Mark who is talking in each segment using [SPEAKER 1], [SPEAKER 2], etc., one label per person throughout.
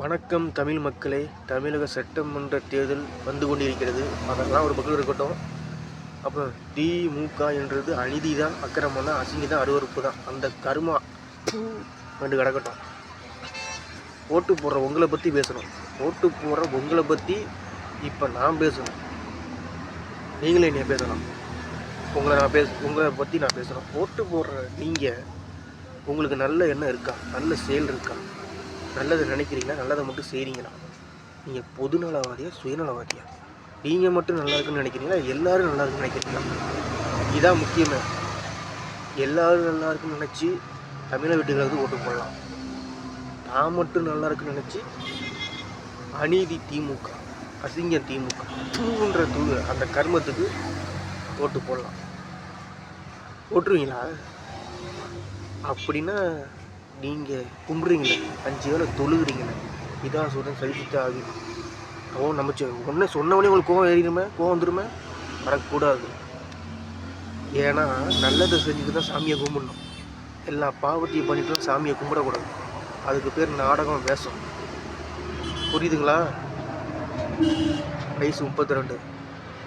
[SPEAKER 1] வணக்கம் தமிழ் மக்களே. தமிழக சட்டமன்ற தேர்தல் வந்து கொண்டிருக்கிறது. அதெல்லாம் ஒரு பக்கம் இருக்கட்டும். அப்புறம் திமுக என்றது அநீதி தான், அக்கிரமம் தான், அசிங்கம் தான், அருவறுப்பு தான். அந்த கருமா ரெண்டு கிடக்கட்டும். ஓட்டு போடுற உங்களை பற்றி பேசணும். ஓட்டு போடுற உங்களை பற்றி இப்போ நான் பேசணும். நீங்களே என்னைய பேசலாம். உங்களை பற்றி நான் பேசணும். ஓட்டு போடுற நீங்கள், உங்களுக்கு நல்ல எண்ணம் இருக்கா? நல்ல செயல் இருக்கா? நல்லதை நினைக்கிறீங்களா? நல்லதை மட்டும் செய்கிறீங்களா? நீங்கள் பொதுநலவாதியா, சுயநலவாதியா? நீங்கள் மட்டும் நல்லா இருக்குன்னு நினைக்கிறீங்களா? எல்லோரும் நல்லா இருக்குன்னு நினைக்கிறீங்களா? இதான் முக்கியமே. எல்லோரும் நல்லா இருக்குன்னு நினச்சி தமிழக வீட்டுகளுக்கு ஓட்டு போடலாம். நான் மட்டும் நல்லா இருக்குன்னு நினச்சி அநீதி திமுக, அசிங்கம் திமுக, தூங்குன்ற அந்த கர்மத்துக்கு ஓட்டு போடலாம். ஓட்டுருவீங்களா? அப்படின்னா நீங்கள் கும்பிட்றீங்களே, 5 வேளை தொழுகிறீங்களே, இதான் சொல்கிறேன், சலிச்சுட்டு ஆகுது. அவன் நம்ம ஒன்றே சொன்னவனே உங்களுக்கு கோவம் ஏறிடுமே, கோவம் வந்துடுமே. வரக்கூடாது. ஏன்னா நல்லதை செஞ்சுட்டு தான் சாமியை கும்பிடணும். எல்லா பாவத்தையும் பண்ணிட்டு சாமியை கும்பிடக்கூடாது. அதுக்கு பேர் நாடகம், வேஷம். புரியுதுங்களா? வயசு 32.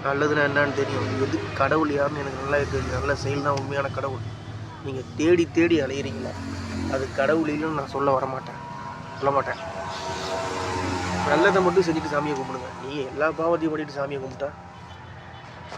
[SPEAKER 1] நல்லதுன்னா என்னன்னு தெரியும். எது கடவுள் யாருன்னு எனக்கு நல்லா தெரியும். நல்ல செயல் தான் உண்மையான கடவுள். நீங்கள் தேடி தேடி அலையிறீங்களா? அது கடவுள் இல்லைன்னு நான் சொல்ல மாட்டேன். நல்லதை மட்டும் செஞ்சுட்டு சாமியை கும்பிடுங்க. நீங்கள் எல்லா பாவத்தையும் பண்ணிட்டு சாமியை கும்பிட்டா